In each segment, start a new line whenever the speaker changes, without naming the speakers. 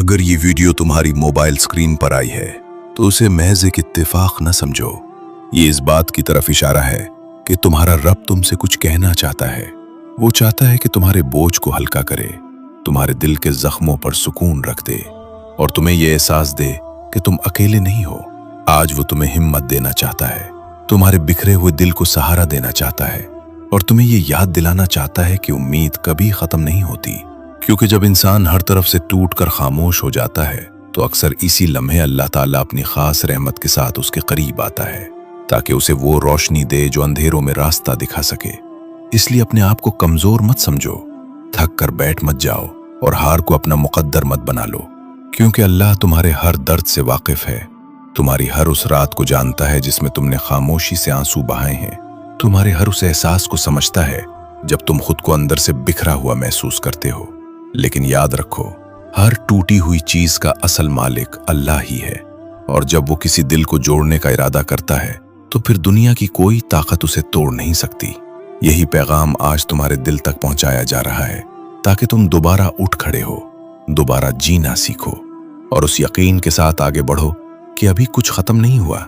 अगर ये वीडियो तुम्हारी मोबाइल स्क्रीन पर आई है तो उसे महज एक इत्तेफाक न समझो। ये इस बात की तरफ इशारा है कि तुम्हारा रब तुमसे कुछ कहना चाहता है। वो चाहता है कि तुम्हारे बोझ को हल्का करे, तुम्हारे दिल के जख्मों पर सुकून रख दे और तुम्हें ये एहसास दे कि तुम अकेले नहीं हो। आज वो तुम्हें हिम्मत देना चाहता है, तुम्हारे बिखरे हुए दिल को सहारा देना चाहता है और तुम्हें ये याद दिलाना चाहता है कि उम्मीद कभी खत्म नहीं होती। क्योंकि जब इंसान हर तरफ से टूट कर खामोश हो जाता है तो अक्सर इसी लम्हे अल्लाह ताला अपनी खास रहमत के साथ उसके करीब आता है ताकि उसे वो रोशनी दे जो अंधेरों में रास्ता दिखा सके। इसलिए अपने आप को कमजोर मत समझो, थक कर बैठ मत जाओ और हार को अपना मुकद्दर मत बना लो। क्योंकि अल्लाह तुम्हारे हर दर्द से वाकिफ है, तुम्हारी हर उस रात को जानता है जिसमें तुमने खामोशी से आंसू बहाए हैं, तुम्हारे हर उस एहसास को समझता है जब तुम खुद को अंदर से बिखरा हुआ महसूस करते हो। लेकिन याद रखो, हर टूटी हुई चीज का असल मालिक अल्लाह ही है और जब वो किसी दिल को जोड़ने का इरादा करता है तो फिर दुनिया की कोई ताकत उसे तोड़ नहीं सकती। यही पैगाम आज तुम्हारे दिल तक पहुंचाया जा रहा है ताकि तुम दोबारा उठ खड़े हो, दोबारा जीना सीखो और उस यकीन के साथ आगे बढ़ो कि अभी कुछ खत्म नहीं हुआ।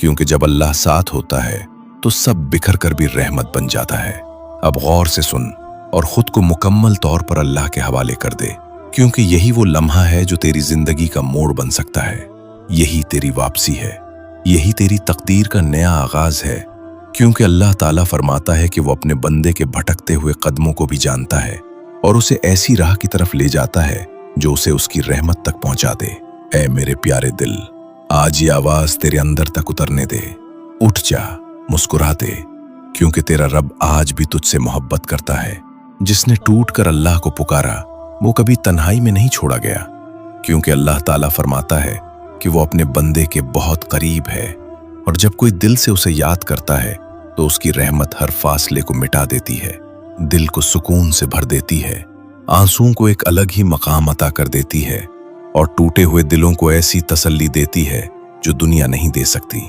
क्योंकि जब अल्लाह साथ होता है तो सब बिखर कर भी रहमत बन जाता है। अब गौर से सुन और खुद को मुकम्मल तौर पर अल्लाह के हवाले कर दे, क्योंकि यही वो लम्हा है जो तेरी जिंदगी का मोड़ बन सकता है। यही तेरी वापसी है, यही तेरी तकदीर का नया आगाज है। क्योंकि अल्लाह ताला फरमाता है कि वो अपने बंदे के भटकते हुए कदमों को भी जानता है और उसे ऐसी राह की तरफ ले जाता है जो उसे उसकी रहमत तक पहुंचा दे। ऐ मेरे प्यारे दिल, आज ये आवाज तेरे अंदर तक उतरने दे। उठ जा, मुस्कुरा दे, क्योंकि तेरा रब आज भी तुझसे मोहब्बत करता है। जिसने टूट कर अल्लाह को पुकारा वो कभी तन्हाई में नहीं छोड़ा गया। क्योंकि अल्लाह ताला फरमाता है कि वो अपने बंदे के बहुत करीब है और जब कोई दिल से उसे याद करता है तो उसकी रहमत हर फासले को मिटा देती है, दिल को सुकून से भर देती है, आंसुओं को एक अलग ही मकाम अता कर देती है और टूटे हुए दिलों को ऐसी तसल्ली देती है जो दुनिया नहीं दे सकती।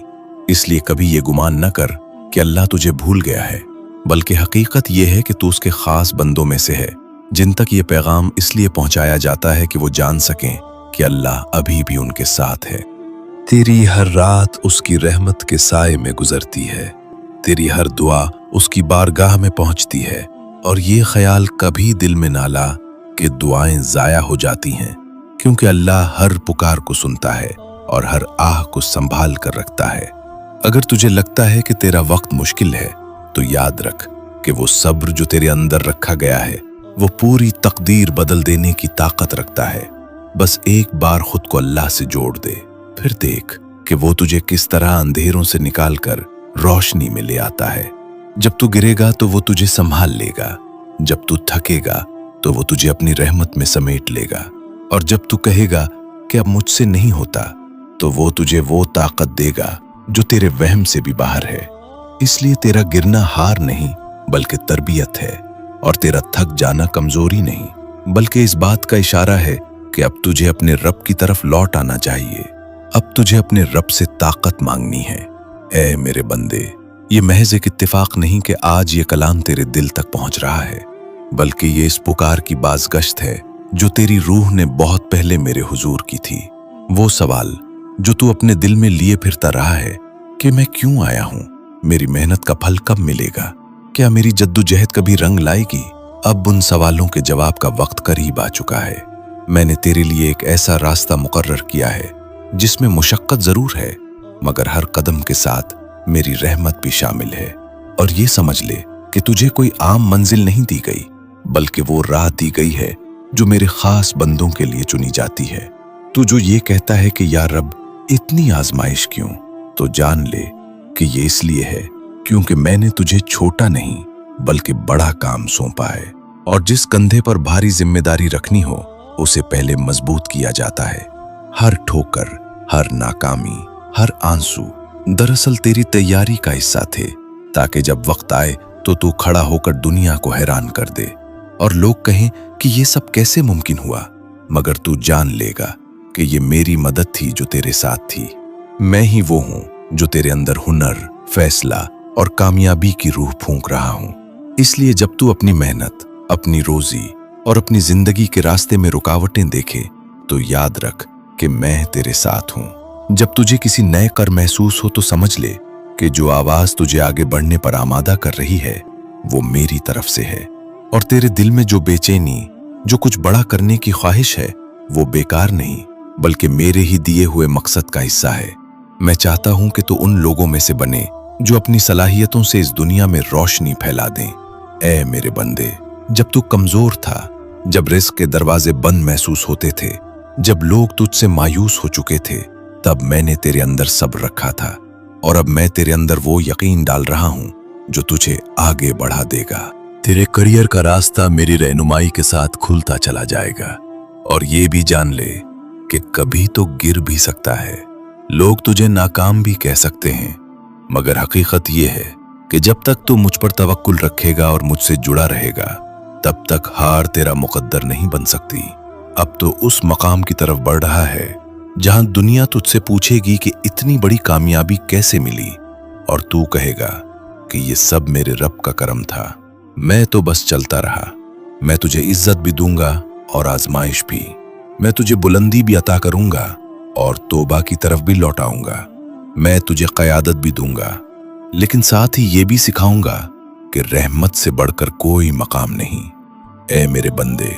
इसलिए कभी ये गुमान न कर कि अल्लाह तुझे भूल गया है, बल्कि हकीकत यह है कि तू उसके खास बंदों में से है जिन तक ये पैगाम इसलिए पहुंचाया जाता है कि वो जान सकें कि अल्लाह अभी भी उनके साथ है। तेरी हर रात उसकी रहमत के साए में गुजरती है, तेरी हर दुआ उसकी बारगाह में पहुंचती है और ये ख्याल कभी दिल में ना ला कि दुआएं जाया हो जाती हैं। क्योंकि अल्लाह हर पुकार को सुनता है और हर आह को संभाल कर रखता है। अगर तुझे लगता है कि तेरा वक्त मुश्किल है तो याद रख कि वो सब्र जो तेरे अंदर रखा गया है वो पूरी तकदीर बदल देने की ताकत रखता है। बस एक बार खुद को अल्लाह से जोड़ दे, फिर देख कि वो तुझे किस तरह अंधेरों से निकालकर रोशनी में ले आता है। जब तू गिरेगा तो वो तुझे संभाल लेगा, जब तू थकेगा तो वो तुझे अपनी रहमत में समेट लेगा और जब तू कहेगा कि अब मुझसे नहीं होता तो वो तुझे वो ताकत देगा जो तेरे वहम से भी बाहर है। इसलिए तेरा गिरना हार नहीं बल्कि तरबियत है और तेरा थक जाना कमजोरी नहीं बल्कि इस बात का इशारा है कि अब तुझे अपने रब की तरफ लौट आना चाहिए। अब तुझे अपने रब से ताकत मांगनी है। ऐ मेरे बंदे, ये महज एक इत्तेफाक नहीं कि आज ये कलाम तेरे दिल तक पहुंच रहा है, बल्कि ये इस पुकार की बाज़गश्त है जो तेरी रूह ने बहुत पहले मेरे हुजूर की थी। वो सवाल जो तू अपने दिल में लिए फिरता रहा है कि मैं क्यों आया हूं, मेरी मेहनत का फल कब मिलेगा, क्या मेरी जद्दोजहद कभी रंग लाएगी। अब उन सवालों के जवाब का वक्त करीब आ चुका है। मैंने तेरे लिए एक ऐसा रास्ता मुकर्रर किया है जिसमें मुशक्कत जरूर है मगर हर कदम के साथ मेरी रहमत भी शामिल है। और ये समझ ले कि तुझे कोई आम मंजिल नहीं दी गई बल्कि वो राह दी गई है जो मेरे खास बंदों के लिए चुनी जाती है। तू जो ये कहता है कि या रब इतनी आजमाइश क्यों, तो जान ले कि ये इसलिए है क्योंकि मैंने तुझे छोटा नहीं बल्कि बड़ा काम सौंपा है और जिस कंधे पर भारी जिम्मेदारी रखनी हो उसे पहले मजबूत किया जाता है। हर ठोकर, हर नाकामी, हर आंसू दरअसल तेरी तैयारी का हिस्सा थे ताकि जब वक्त आए तो तू खड़ा होकर दुनिया को हैरान कर दे और लोग कहें कि ये सब कैसे मुमकिन हुआ, मगर तू जान लेगा कि ये मेरी मदद थी जो तेरे साथ थी। मैं ही वो हूं जो तेरे अंदर हुनर, फैसला और कामयाबी की रूह फूंक रहा हूं। इसलिए जब तू अपनी मेहनत, अपनी रोजी और अपनी जिंदगी के रास्ते में रुकावटें देखे तो याद रख कि मैं तेरे साथ हूं। जब तुझे किसी नए कर महसूस हो तो समझ ले कि जो आवाज तुझे आगे बढ़ने पर आमादा कर रही है वो मेरी तरफ से है। और तेरे दिल में जो बेचैनी, जो कुछ बड़ा करने की ख्वाहिश है, वो बेकार नहीं बल्कि मेरे ही दिए हुए मकसद का हिस्सा है। मैं चाहता हूं कि तू उन लोगों में से बने जो अपनी सलाहियतों से इस दुनिया में रोशनी फैला दें। ऐ मेरे बंदे, जब तू कमजोर था, जब रिस्क के दरवाजे बंद महसूस होते थे, जब लोग तुझसे मायूस हो चुके थे, तब मैंने तेरे अंदर सब्र रखा था। और अब मैं तेरे अंदर वो यकीन डाल रहा हूं जो तुझे आगे बढ़ा देगा। तेरे करियर का रास्ता मेरी रहनुमाई के साथ खुलता चला जाएगा। और ये भी जान ले कि कभी तो गिर भी सकता है। लोग तुझे नाकाम भी कह सकते हैं, मगर हकीकत ये है कि जब तक तू मुझ पर तवक्कुल रखेगा और मुझसे जुड़ा रहेगा, तब तक हार तेरा मुकद्दर नहीं बन सकती। अब तो उस मकाम की तरफ बढ़ रहा है जहां दुनिया तुझसे पूछेगी कि इतनी बड़ी कामयाबी कैसे मिली, और तू कहेगा कि ये सब मेरे रब का करम था। मैं तो बस चलता रहा। मैं तुझे इज्जत भी दूंगा और आजमाइश भी। मैं तुझे बुलंदी भी अता करूंगा और तौबा की तरफ भी लौटाऊंगा। मैं तुझे क़यादत भी दूंगा, लेकिन साथ ही ये भी सिखाऊंगा कि रहमत से बढ़कर कोई मकाम नहीं। ऐ मेरे बंदे,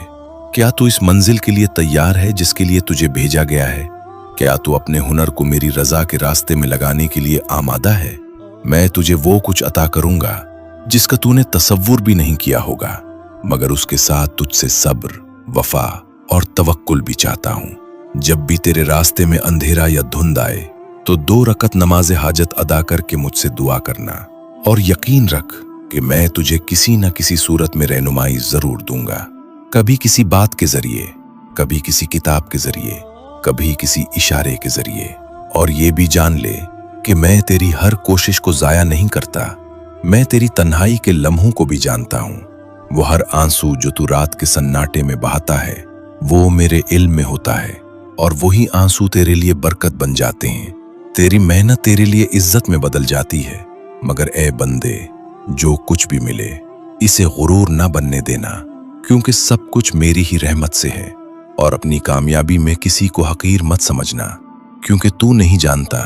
क्या तू इस मंजिल के लिए तैयार है जिसके लिए तुझे भेजा गया है? क्या तू अपने हुनर को मेरी रजा के रास्ते में लगाने के लिए आमादा है? मैं तुझे वो कुछ अता करूंगा जिसका तूने तसव्वुर भी नहीं किया होगा, मगर उसके साथ तुझसे सब्र, वफा और तवक्कुल भी चाहता हूं। जब भी तेरे रास्ते में अंधेरा या धुंध आए तो 2 रकत नमाज हाजत अदा करके मुझसे दुआ करना, और यकीन रख कि मैं तुझे किसी न किसी सूरत में रहनुमाई जरूर दूंगा। कभी किसी बात के जरिए, कभी किसी किताब के जरिए, कभी किसी इशारे के जरिए। और ये भी जान ले कि मैं तेरी हर कोशिश को जाया नहीं करता। मैं तेरी तन्हाई के लम्हों को भी जानता हूं। वो हर आंसू जो तू रात के सन्नाटे में बहाता है, वो मेरे इल्म में होता है, और वही आंसू तेरे लिए बरकत बन जाते हैं। तेरी मेहनत तेरे लिए इज्जत में बदल जाती है। मगर ए बंदे, जो कुछ भी मिले इसे गुरूर ना बनने देना, क्योंकि सब कुछ मेरी ही रहमत से है। और अपनी कामयाबी में किसी को हकीर मत समझना, क्योंकि तू नहीं जानता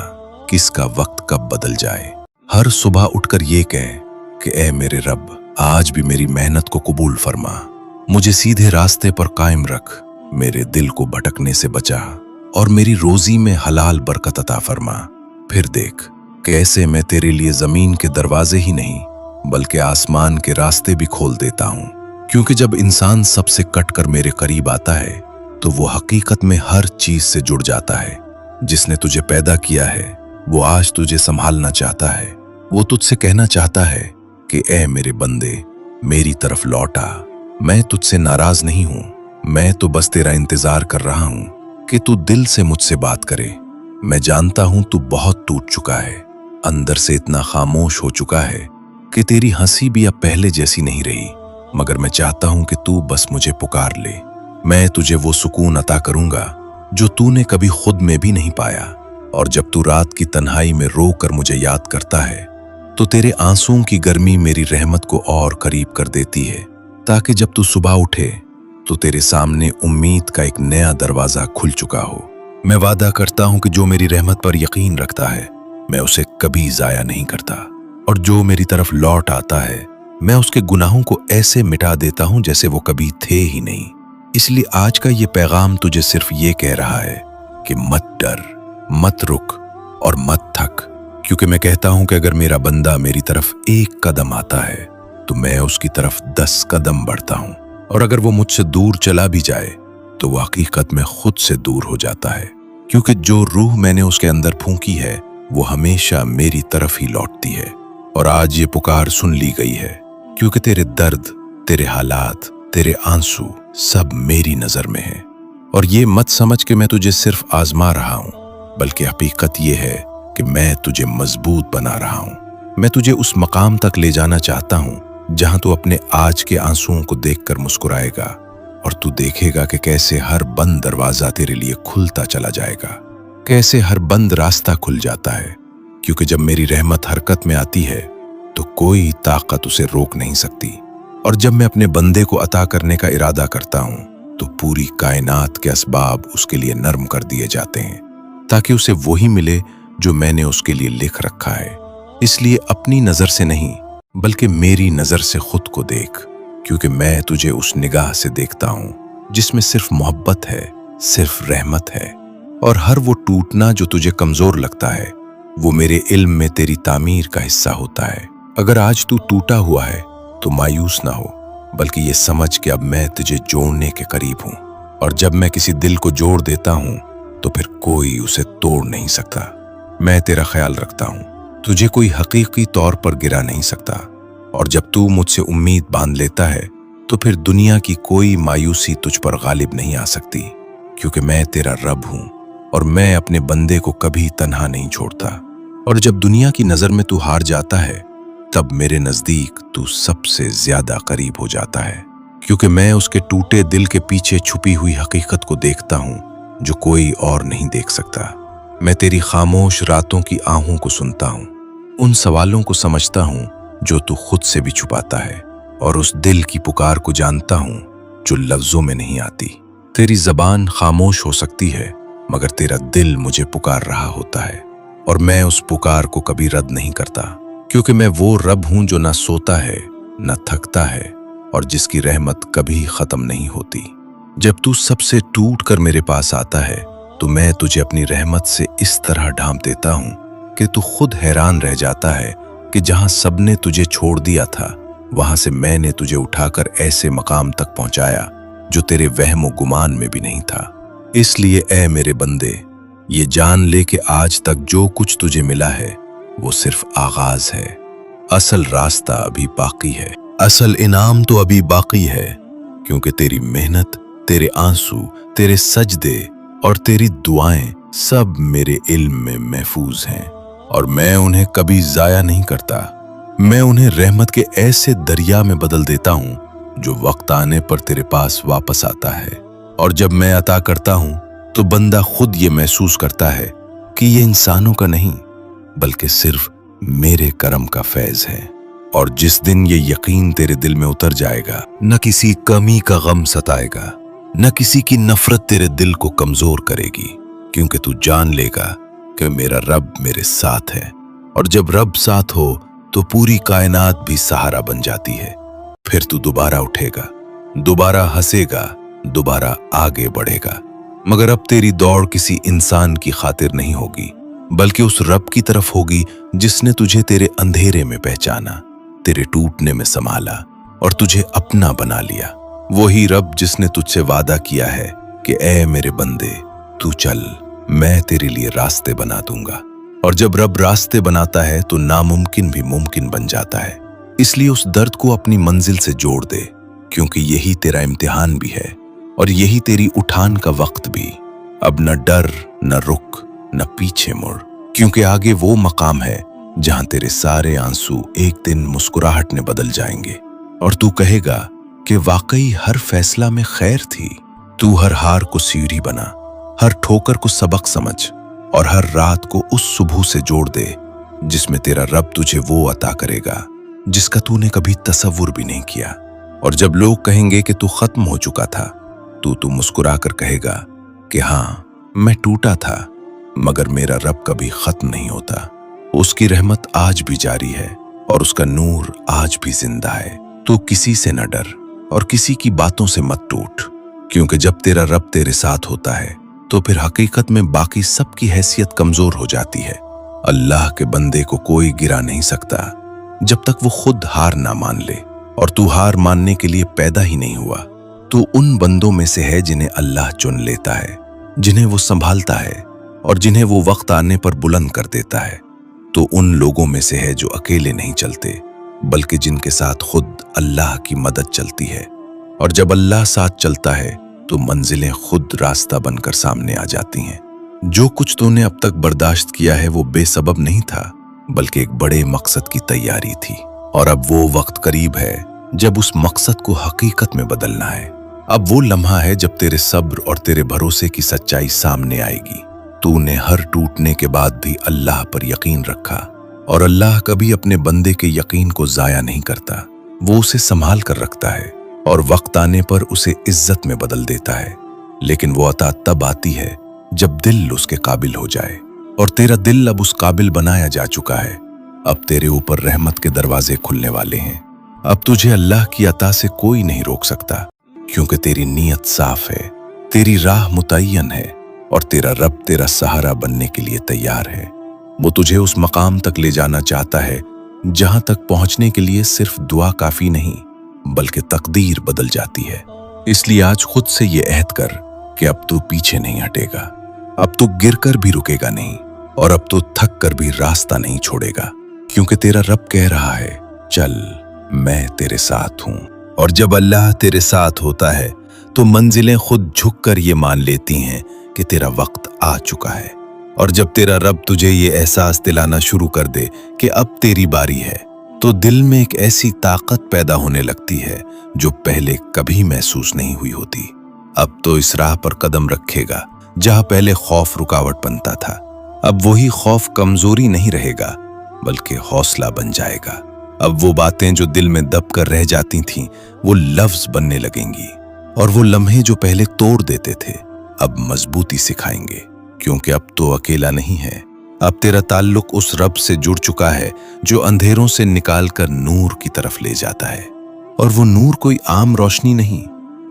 किसका वक्त कब बदल जाए। हर सुबह उठकर ये कह कि ए मेरे रब, आज भी मेरी मेहनत को कबूल फरमा, मुझे सीधे रास्ते पर कायम रख, मेरे दिल को भटकने से बचा, और मेरी रोजी में हलाल बरकत अता फरमा। फिर देख कैसे मैं तेरे लिए जमीन के दरवाजे ही नहीं बल्कि आसमान के रास्ते भी खोल देता हूं। क्योंकि जब इंसान सबसे कटकर मेरे करीब आता है तो वो हकीकत में हर चीज से जुड़ जाता है। जिसने तुझे पैदा किया है वो आज तुझे संभालना चाहता है। वो तुझसे कहना चाहता है कि ए मेरे बंदे, मेरी तरफ लौटा। मैं तुझसे नाराज नहीं हूं, मैं तो बस तेरा इंतजार कर रहा हूं कि तू दिल से मुझसे बात करे। मैं जानता हूं तू बहुत टूट चुका है, अंदर से इतना खामोश हो चुका है कि तेरी हंसी भी अब पहले जैसी नहीं रही। मगर मैं चाहता हूं कि तू बस मुझे पुकार ले। मैं तुझे वो सुकून अता करूंगा जो तूने कभी खुद में भी नहीं पाया। और जब तू रात की तन्हाई में रो कर मुझे याद करता है तो तेरे आंसुओं की गर्मी मेरी रहमत को और करीब कर देती है, ताकि जब तू सुबह उठे तो तेरे सामने उम्मीद का एक नया दरवाजा खुल चुका हो। मैं वादा करता हूं कि जो मेरी रहमत पर यकीन रखता है मैं उसे कभी जाया नहीं करता, और जो मेरी तरफ लौट आता है मैं उसके गुनाहों को ऐसे मिटा देता हूं जैसे वो कभी थे ही नहीं। इसलिए आज का ये पैगाम तुझे सिर्फ ये कह रहा है कि मत डर, मत रुक और मत थक, क्योंकि मैं कहता हूं कि अगर मेरा बंदा मेरी तरफ 1 कदम आता है तो मैं उसकी तरफ 10 कदम बढ़ता हूं, और अगर वो मुझसे दूर चला भी जाए तो वो हकीकत में खुद से दूर हो जाता है, क्योंकि जो रूह मैंने उसके अंदर फूंकी है वो हमेशा मेरी तरफ ही लौटती है। और आज ये पुकार सुन ली गई है, क्योंकि तेरे दर्द, तेरे हालात, तेरे आंसू सब मेरी नजर में है। और ये मत समझ कि मैं तुझे सिर्फ आजमा रहा हूं, बल्कि हकीकत ये है कि मैं तुझे मजबूत बना रहा हूं। मैं तुझे उस मकाम तक ले जाना चाहता हूं जहां तू अपने आज के आंसुओं को देखकर मुस्कुराएगा, और तू देखेगा कि कैसे हर बंद दरवाजा तेरे लिए खुलता चला जाएगा, कैसे हर बंद रास्ता खुल जाता है। क्योंकि जब मेरी रहमत हरकत में आती है तो कोई ताकत उसे रोक नहीं सकती। और जब मैं अपने बंदे को अता करने का इरादा करता हूं तो पूरी कायनात के असबाब उसके लिए नर्म कर दिए जाते हैं ताकि उसे वही मिले जो मैंने उसके लिए लिख रखा है। इसलिए अपनी नजर से नहीं बल्कि मेरी नजर से खुद को देख, क्योंकि मैं तुझे उस निगाह से देखता हूं जिसमें सिर्फ मोहब्बत है, सिर्फ रहमत है। और हर वो टूटना जो तुझे कमजोर लगता है वो मेरे इल्म में तेरी तामीर का हिस्सा होता है। अगर आज तू टूटा हुआ है तो मायूस ना हो, बल्कि ये समझ कि अब मैं तुझे जोड़ने के करीब हूं, और जब मैं किसी दिल को जोड़ देता हूं तो फिर कोई उसे तोड़ नहीं सकता। मैं तेरा ख्याल रखता हूं, तुझे कोई हकीकी तौर पर गिरा नहीं सकता, और जब तू मुझसे उम्मीद बांध लेता है तो फिर दुनिया की कोई मायूसी तुझ पर गालिब नहीं आ सकती, क्योंकि मैं तेरा रब हूं और मैं अपने बंदे को कभी तन्हा नहीं छोड़ता। और जब दुनिया की नजर में तू हार जाता है तब मेरे नजदीक तू सबसे ज्यादा करीब हो जाता है, क्योंकि मैं उसके टूटे दिल के पीछे छुपी हुई हकीकत को देखता हूं जो कोई और नहीं देख सकता। मैं तेरी खामोश रातों की आहों को सुनता हूं, उन सवालों को समझता हूं जो तू खुद से भी छुपाता है, और उस दिल की पुकार को जानता हूं जो लफ्जों में नहीं आती। तेरी जबान खामोश हो सकती है मगर तेरा दिल मुझे पुकार रहा होता है, और मैं उस पुकार को कभी रद्द नहीं करता, क्योंकि मैं वो रब हूं जो ना सोता है ना थकता है और जिसकी रहमत कभी खत्म नहीं होती। जब तू सबसे टूट कर मेरे पास आता है तो मैं तुझे अपनी रहमत से इस तरह ढांप देता हूं कि तू खुद हैरान रह जाता है कि जहां सबने तुझे छोड़ दिया था वहां से मैंने तुझे उठाकर ऐसे मकाम तक पहुंचाया जो तेरे वहम व गुमान में भी नहीं था। इसलिए ऐ मेरे बंदे, ये जान ले कि आज तक जो कुछ तुझे मिला है वो सिर्फ आगाज है, असल रास्ता अभी बाकी है, असल इनाम तो अभी बाकी है, क्योंकि तेरी मेहनत, तेरे आंसू, तेरे सजदे और तेरी दुआएं सब मेरे इल्म में महफूज हैं, और मैं उन्हें कभी जाया नहीं करता। मैं उन्हें रहमत के ऐसे दरिया में बदल देता हूं जो वक्त आने पर तेरे पास वापस आता है। और जब मैं अता करता हूं तो बंदा खुद ये महसूस करता है कि ये इंसानों का नहीं बल्कि सिर्फ मेरे करम का फैज है। और जिस दिन ये यकीन तेरे दिल में उतर जाएगा, न किसी कमी का गम सताएगा, न किसी की नफरत तेरे दिल को कमजोर करेगी, क्योंकि तू जान लेगा कि मेरा रब मेरे साथ है। और जब रब साथ हो तो पूरी कायनात भी सहारा बन जाती है। फिर तू दोबारा उठेगा, दोबारा हंसेगा, दोबारा आगे बढ़ेगा। मगर अब तेरी दौड़ किसी इंसान की खातिर नहीं होगी, बल्कि उस रब की तरफ होगी जिसने तुझे तेरे अंधेरे में पहचाना, तेरे टूटने में संभाला और तुझे अपना बना लिया। वही रब जिसने तुझसे वादा किया है कि ऐ मेरे बंदे तू चल, मैं तेरे लिए रास्ते बना दूंगा। और जब रब रास्ते बनाता है तो नामुमकिन भी मुमकिन बन जाता है। इसलिए उस दर्द को अपनी मंजिल से जोड़ दे, क्योंकि यही तेरा इम्तिहान भी है और यही तेरी उठान का वक्त भी। अब न डर, न रुक, न पीछे मुड़, क्योंकि आगे वो मकाम है जहां तेरे सारे आंसू एक दिन मुस्कुराहट में बदल जाएंगे और तू कहेगा कि वाकई हर फैसला में खैर थी। तू हर हार को सीढ़ी बना, हर ठोकर को सबक समझ और हर रात को उस सुबह से जोड़ दे जिसमें तेरा रब तुझे वो अता करेगा जिसका तूने कभी तसव्वुर भी नहीं किया। और जब लोग कहेंगे कि तू खत्म हो चुका था, तू मुस्कुरा कर कहेगा कि हाँ, मैं टूटा था, मगर मेरा रब कभी खत्म नहीं होता। उसकी रहमत आज भी जारी है और उसका नूर आज भी जिंदा है। तू किसी से न डर और किसी की बातों से मत टूट, क्योंकि जब तेरा रब तेरे साथ होता है तो फिर हकीकत में बाकी सब की हैसियत कमजोर हो जाती है। अल्लाह के बंदे को कोई गिरा नहीं सकता जब तक वो खुद हार ना मान ले, और तू हार मानने के लिए पैदा ही नहीं हुआ। तू उन बंदों में से है जिन्हें अल्लाह चुन लेता है, जिन्हें वो संभालता है और जिन्हें वो वक्त आने पर बुलंद कर देता है। तो उन लोगों में से है जो अकेले नहीं चलते, बल्कि जिनके साथ खुद अल्लाह की मदद चलती है। और जब अल्लाह साथ चलता है तो मंजिलें खुद रास्ता बनकर सामने आ जाती हैं। जो कुछ तूने अब तक बर्दाश्त किया है वो बेसबब नहीं था, बल्कि एक बड़े मकसद की तैयारी थी। और अब वो वक्त करीब है जब उस मकसद को हकीकत में बदलना है। अब वो लम्हा है जब तेरे सब्र और तेरे भरोसे की सच्चाई सामने आएगी। तूने हर टूटने के बाद भी अल्लाह पर यकीन रखा, और अल्लाह कभी अपने बंदे के यकीन को जाया नहीं करता, वो उसे संभाल कर रखता है। और वक्त आने पर उसे इज्जत में बदल देता है। लेकिन वो अता तब आती है जब दिल उसके काबिल हो जाए, और तेरा दिल अब उस काबिल बनाया जा चुका है। अब तेरे ऊपर रहमत के दरवाजे खुलने वाले हैं। अब तुझे अल्लाह की अता से कोई नहीं रोक सकता, क्योंकि तेरी नीयत साफ है, तेरी राह मुतय्यन है, और तेरा रब तेरा सहारा बनने के लिए तैयार है। वो तुझे उस मकाम तक ले जाना चाहता है जहां तक पहुंचने के लिए सिर्फ दुआ काफी नहीं, बल्कि तकदीर बदल जाती है। इसलिए आज खुद से ये अहद कर कि अब तू पीछे नहीं हटेगा, अब तू गिरकर भी रुकेगा नहीं, और अब तू थक कर भी रास्ता नहीं छोड़ेगा, क्योंकि तेरा रब कह रहा है, चल मैं तेरे साथ हूं। और जब अल्लाह तेरे साथ होता है तो मंजिलें खुद झुककर ये मान लेती हैं कि तेरा वक्त आ चुका है। और जब तेरा रब तुझे ये एहसास दिलाना शुरू कर दे कि अब तेरी बारी है, तो दिल में एक ऐसी ताकत पैदा होने लगती है जो पहले कभी महसूस नहीं हुई होती। अब तो इस राह पर कदम रखेगा जहां पहले खौफ रुकावट बनता था। अब वही खौफ कमजोरी नहीं रहेगा, बल्कि हौसला बन जाएगा। अब वो बातें जो दिल में दब कर रह जाती थीं, वो लफ्ज बनने लगेंगी, और वो लम्हे जो पहले तोड़ देते थे, अब मजबूती सिखाएंगे, क्योंकि अब तो अकेला नहीं है। अब तेरा ताल्लुक उस रब से जुड़ चुका है जो अंधेरों से निकालकर नूर की तरफ ले जाता है। और वो नूर कोई आम रोशनी नहीं,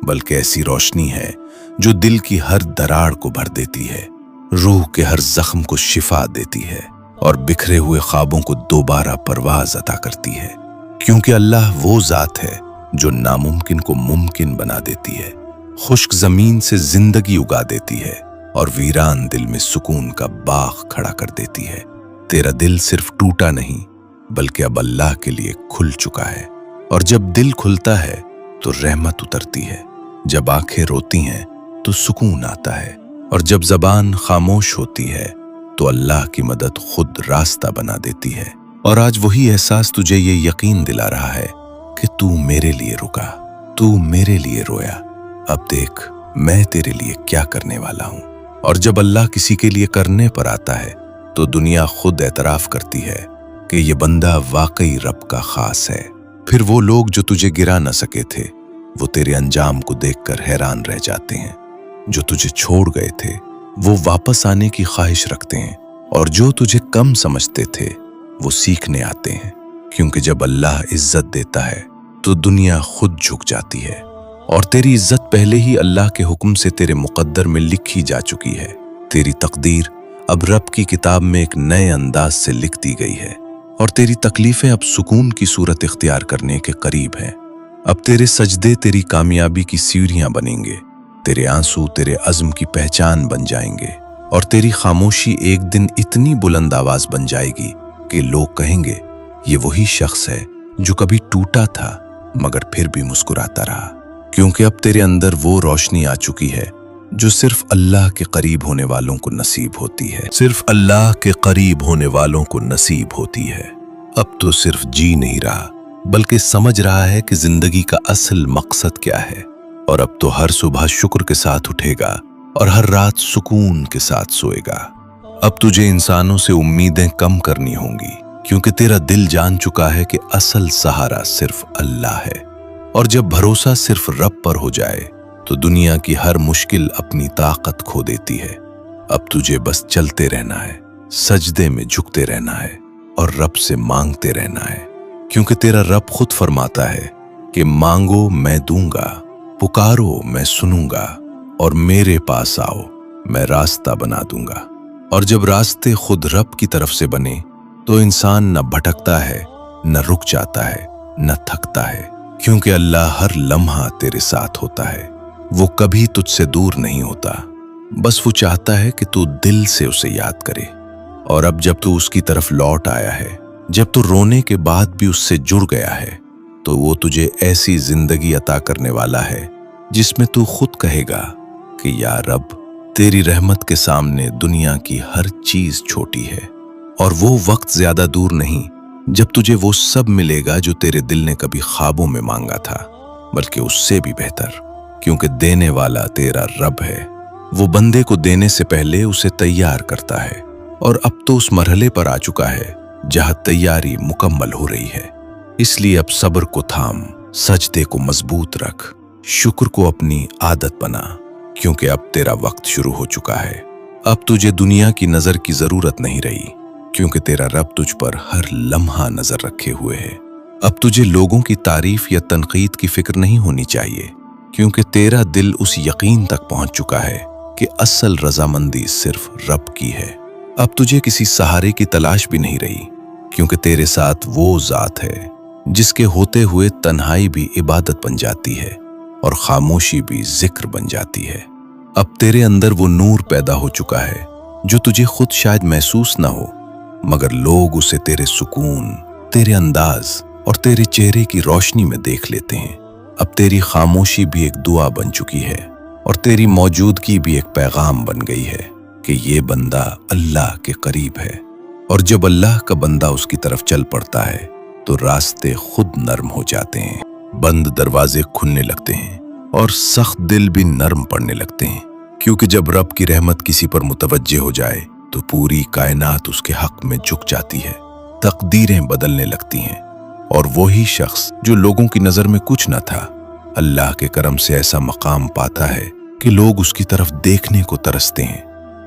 बल्कि ऐसी रोशनी है जो दिल की हर दरार को भर देती है, रूह के हर जख्म को शिफा देती है, और बिखरे हुए ख्वाबों को दोबारा परवाज अता करती है। क्योंकि अल्लाह वो जात है जो नामुमकिन को मुमकिन बना देती है, खुश्क जमीन से जिंदगी उगा देती है, और वीरान दिल में सुकून का बाग खड़ा कर देती है। तेरा दिल सिर्फ टूटा नहीं, बल्कि अब अल्लाह के लिए खुल चुका है। और जब दिल खुलता है तो रहमत उतरती है, जब आंखें रोती हैं तो सुकून आता है, और जब जबान खामोश होती है तो अल्लाह की मदद खुद रास्ता बना देती है। और आज वही एहसास तुझे ये यकीन दिला रहा है कि तू मेरे लिए रुका, तू मेरे लिए रोया, अब देख मैं तेरे लिए क्या करने वाला हूं। और जब अल्लाह किसी के लिए करने पर आता है तो दुनिया खुद एतराफ करती है कि ये बंदा वाकई रब का खास है। फिर वो लोग जो तुझे गिरा न सके थे, वो तेरे अंजाम को देखकर हैरान रह जाते हैं। जो तुझे छोड़ गए थे वो वापस आने की ख्वाहिश रखते हैं, और जो तुझे कम समझते थे वो सीखने आते हैं। क्योंकि जब अल्लाह इज्जत देता है तो दुनिया खुद झुक जाती है, और तेरी इज्जत पहले ही अल्लाह के हुक्म से तेरे मुकद्दर में लिखी जा चुकी है। तेरी तकदीर अब रब की किताब में एक नए अंदाज से लिख दी गई है, और तेरी तकलीफें अब सुकून की सूरत इख्तियार करने के करीब हैं। अब तेरे सजदे तेरी कामयाबी की सीढ़ियां बनेंगे, तेरे आंसू तेरे अज़्म की पहचान बन जाएंगे, और तेरी खामोशी एक दिन इतनी बुलंद आवाज बन जाएगी कि लोग कहेंगे, ये वही शख्स है जो कभी टूटा था मगर फिर भी मुस्कुराता रहा। क्योंकि अब तेरे अंदर वो रोशनी आ चुकी है जो सिर्फ अल्लाह के करीब होने वालों को नसीब होती है, सिर्फ अल्लाह के करीब होने वालों को नसीब होती है। अब तो सिर्फ जी नहीं रहा, बल्कि समझ रहा है कि जिंदगी का असल मकसद क्या है। और अब तो हर सुबह शुक्र के साथ उठेगा और हर रात सुकून के साथ सोएगा। अब तुझे इंसानों से उम्मीदें कम करनी होंगी, क्योंकि तेरा दिल जान चुका है कि असल सहारा सिर्फ अल्लाह है। और जब भरोसा सिर्फ रब पर हो जाए तो दुनिया की हर मुश्किल अपनी ताकत खो देती है। अब तुझे बस चलते रहना है, सजदे में झुकते रहना है, और रब से मांगते रहना है। क्योंकि तेरा रब खुद फरमाता है कि मांगो मैं दूंगा, पुकारो मैं सुनूंगा, और मेरे पास आओ मैं रास्ता बना दूंगा। और जब रास्ते खुद रब की तरफ से बने तो इंसान न भटकता है, न रुक जाता है, न थकता है, क्योंकि अल्लाह हर लम्हा तेरे साथ होता है। वो कभी तुझसे दूर नहीं होता, बस वो चाहता है कि तू दिल से उसे याद करे। और अब जब तू उसकी तरफ लौट आया है, जब तू रोने के बाद भी उससे जुड़ गया है, तो वो तुझे ऐसी जिंदगी अता करने वाला है जिसमें तू खुद कहेगा कि या रब, तेरी रहमत के सामने दुनिया की हर चीज छोटी है। और वो वक्त ज्यादा दूर नहीं जब तुझे वो सब मिलेगा जो तेरे दिल ने कभी ख्वाबों में मांगा था, बल्कि उससे भी बेहतर, क्योंकि देने वाला तेरा रब है। वो बंदे को देने से पहले उसे तैयार करता है, और अब तो उस मरहले पर आ चुका है जहां तैयारी मुकम्मल हो रही है। इसलिए अब सब्र को थाम, सजदे को मजबूत रख, शुक्र को अपनी आदत बना, क्योंकि अब तेरा वक्त शुरू हो चुका है। अब तुझे दुनिया की नजर की जरूरत नहीं रही, क्योंकि तेरा रब तुझ पर हर लम्हा नजर रखे हुए है। अब तुझे लोगों की तारीफ या तनकीद की फिक्र नहीं होनी चाहिए, क्योंकि तेरा दिल उस यकीन तक पहुंच चुका है कि असल रजामंदी सिर्फ रब की है। अब तुझे किसी सहारे की तलाश भी नहीं रही, क्योंकि तेरे साथ वो जात है जिसके होते हुए तन्हाई भी इबादत बन जाती है और खामोशी भी जिक्र बन जाती है। अब तेरे अंदर वो नूर पैदा हो चुका है जो तुझे खुद शायद महसूस ना हो, मगर लोग उसे तेरे सुकून, तेरे अंदाज और तेरे चेहरे की रोशनी में देख लेते हैं। अब तेरी खामोशी भी एक दुआ बन चुकी है और तेरी मौजूदगी भी एक पैगाम बन गई है कि ये बंदा अल्लाह के करीब है। और जब अल्लाह का बंदा उसकी तरफ चल पड़ता है तो रास्ते खुद नर्म हो जाते हैं, बंद दरवाजे खुलने लगते हैं और सख्त दिल भी नर्म पड़ने लगते हैं। क्योंकि जब रब की रहमत किसी पर मुतवज्जे हो जाए तो पूरी कायनात उसके हक में झुक जाती है, तकदीरें बदलने लगती हैं। और वही शख्स जो लोगों की नजर में कुछ न था, अल्लाह के करम से ऐसा मकाम पाता है कि लोग उसकी तरफ देखने को तरसते हैं।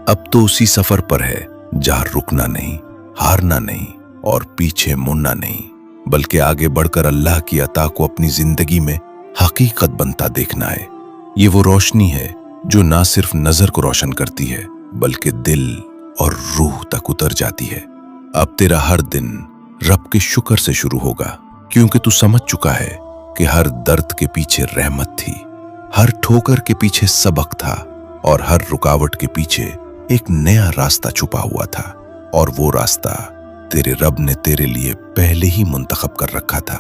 अब तो उसी सफर पर है जहां रुकना नहीं, हारना नहीं और पीछे मुड़ना नहीं, बल्कि आगे बढ़कर अल्लाह की अता को अपनी जिंदगी में हकीकत बनता देखना है। ये वो रोशनी है जो ना सिर्फ नजर को रोशन करती है बल्कि दिल और रूह तक उतर जाती है। अब तेरा हर दिन रब के शुक्र से शुरू होगा, क्योंकि तू समझ चुका है कि हर दर्द के पीछे रहमत थी, हर ठोकर के पीछे सबक था और हर रुकावट के पीछे एक नया रास्ता छुपा हुआ था। और वो रास्ता तेरे रब ने तेरे लिए पहले ही मुंतखब कर रखा था।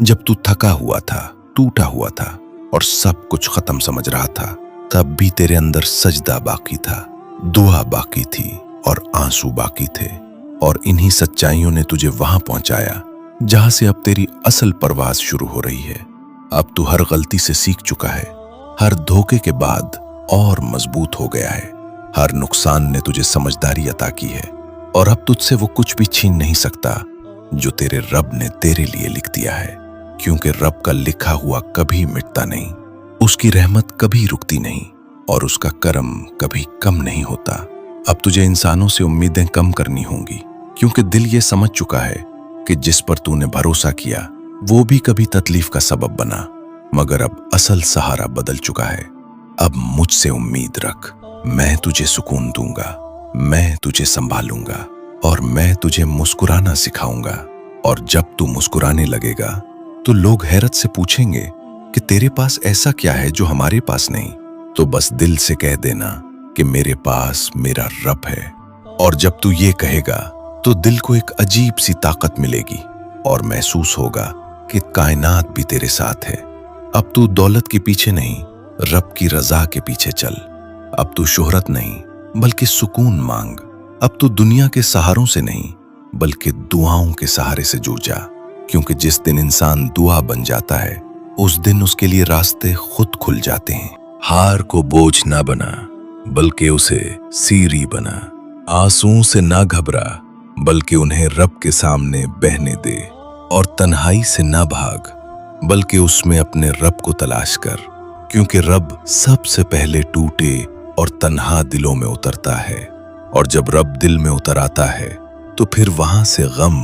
जब तू थका हुआ था, टूटा हुआ था और सब कुछ खत्म समझ रहा था, तब भी तेरे अंदर सजदा बाकी था, दुआ बाकी थी और आंसू बाकी थे। और इन्हीं सच्चाइयों ने तुझे वहां पहुंचाया जहां से अब तेरी असल परवाज शुरू हो रही है। अब तू हर गलती से सीख चुका है, हर धोखे के बाद और मजबूत हो गया है। हर नुकसान ने तुझे समझदारी अता की है और अब तुझसे वो कुछ भी छीन नहीं सकता जो तेरे रब ने तेरे लिए लिख दिया है। क्योंकि रब का लिखा हुआ कभी मिटता नहीं, उसकी रहमत कभी रुकती नहीं और उसका करम कभी कम नहीं होता। अब तुझे इंसानों से उम्मीदें कम करनी होंगी, क्योंकि दिल ये समझ चुका है कि जिस पर तूने भरोसा किया वो भी कभी तकलीफ का सबब बना, मगर अब असल सहारा बदल चुका है। अब मुझसे उम्मीद रख, मैं तुझे सुकून दूंगा, मैं तुझे संभालूंगा और मैं तुझे मुस्कुराना सिखाऊंगा। और जब तू मुस्कुराने लगेगा तो लोग हैरत से पूछेंगे कि तेरे पास ऐसा क्या है जो हमारे पास नहीं। तो बस दिल से कह देना कि मेरे पास मेरा रब है। और जब तू ये कहेगा तो दिल को एक अजीब सी ताकत मिलेगी और महसूस होगा कि कायनात भी तेरे साथ है। अब तू दौलत के पीछे नहीं, रब की रजा के पीछे चल। अब तू शोहरत नहीं बल्कि सुकून मांग। अब तू दुनिया के सहारों से नहीं बल्कि दुआओं के सहारे से जुड़ जा, क्योंकि जिस दिन इंसान दुआ बन जाता है उस दिन उसके लिए रास्ते खुद खुल जाते हैं। हार को बोझ ना बना बल्कि उसे सीरी बना। आंसुओं से ना घबरा बल्कि उन्हें रब के सामने बहने दे। और तन्हाई से ना भाग बल्कि उसमें अपने रब को तलाश कर, क्योंकि रब सबसे पहले टूटे और तन्हा दिलों में उतरता है। और जब रब दिल में उतर आता है तो फिर वहां से गम,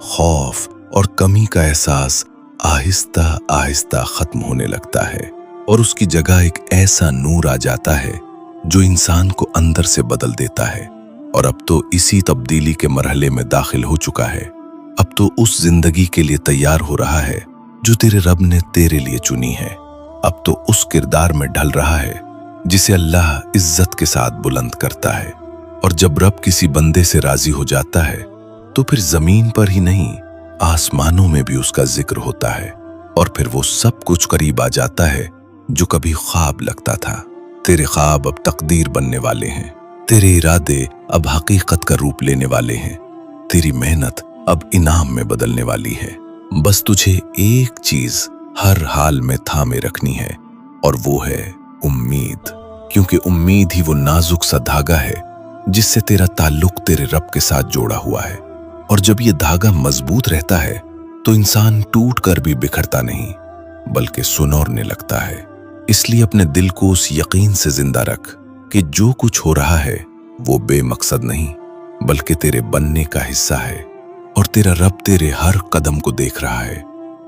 खौफ और कमी का एहसास आहिस्ता आहिस्ता खत्म होने लगता है और उसकी जगह एक ऐसा नूर आ जाता है जो इंसान को अंदर से बदल देता है। और अब तो इसी तब्दीली के मरहले में दाखिल हो चुका है। अब तो उस जिंदगी के लिए तैयार हो रहा है जो तेरे रब ने तेरे लिए चुनी है। अब तो उस किरदार में ढल रहा है जिसे अल्लाह इज्जत के साथ बुलंद करता है। और जब रब किसी बंदे से राजी हो जाता है तो फिर जमीन पर ही नहीं, आसमानों में भी उसका जिक्र होता है। और फिर वो सब कुछ करीब आ जाता है जो कभी ख्वाब लगता था। तेरे ख्वाब अब तकदीर बनने वाले हैं, तेरे इरादे अब हकीकत का रूप लेने वाले हैं, तेरी मेहनत अब इनाम में बदलने वाली है। बस तुझे एक चीज हर हाल में थामे रखनी है और वो है उम्मीद। क्योंकि उम्मीद ही वो नाजुक सा धागा है जिससे तेरा ताल्लुक तेरे रब के साथ जोड़ा हुआ है। और जब ये धागा मजबूत रहता है तो इंसान टूट कर भी बिखरता नहीं बल्कि सुनौरने लगता है। इसलिए अपने दिल को उस यकीन से जिंदा रख कि जो कुछ हो रहा है वो बेमकसद नहीं, बल्कि तेरे बनने का हिस्सा है। और तेरा रब तेरे हर कदम को देख रहा है,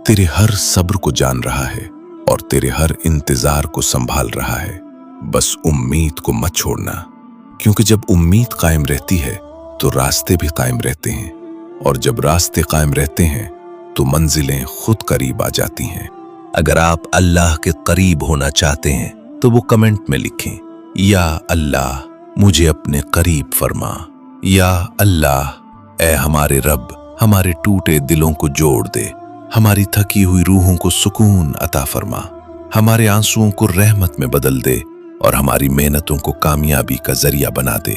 तेरे हर सब्र को जान रहा है और तेरे हर इंतजार को संभाल रहा है। बस उम्मीद को मत छोड़ना, क्योंकि जब उम्मीद कायम रहती है तो रास्ते भी कायम रहते हैं, और जब रास्ते कायम रहते हैं तो मंजिलें खुद करीब आ जाती हैं।
अगर आप अल्लाह के करीब होना चाहते हैं तो वो कमेंट में लिखें, या अल्लाह मुझे अपने करीब फरमा। या अल्लाह, ऐ हमारे रब, हमारे टूटे दिलों को जोड़ दे, हमारी थकी हुई रूहों को सुकून अता फरमा, हमारे आंसुओं को रहमत में बदल दे और हमारी मेहनतों को कामयाबी का जरिया बना दे।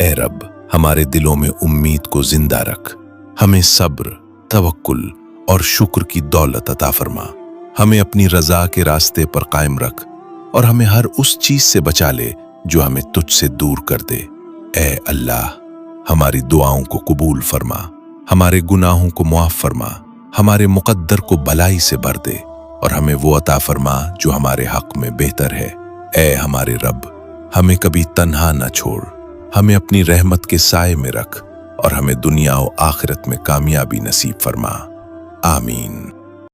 ऐ रब, हमारे दिलों में उम्मीद को जिंदा रख, हमें सब्र, तवक्कुल और शुक्र की दौलत अता फरमा, हमें अपनी रजा के रास्ते पर कायम रख और हमें हर उस चीज से बचा ले जो हमें तुझसे दूर कर दे। ऐ अल्लाह, हमारी दुआओं को कबूल फरमा, हमारे गुनाहों को मुआफ फरमा, हमारे मुकद्दर को भलाई से भर दे और हमें वो अता फरमा जो हमारे हक में बेहतर है। ऐ हमारे रब, हमें कभी तन्हा न छोड़, हमें अपनी रहमत के साए में रख और हमें दुनिया और आखिरत में कामयाबी नसीब फरमा। आमीन।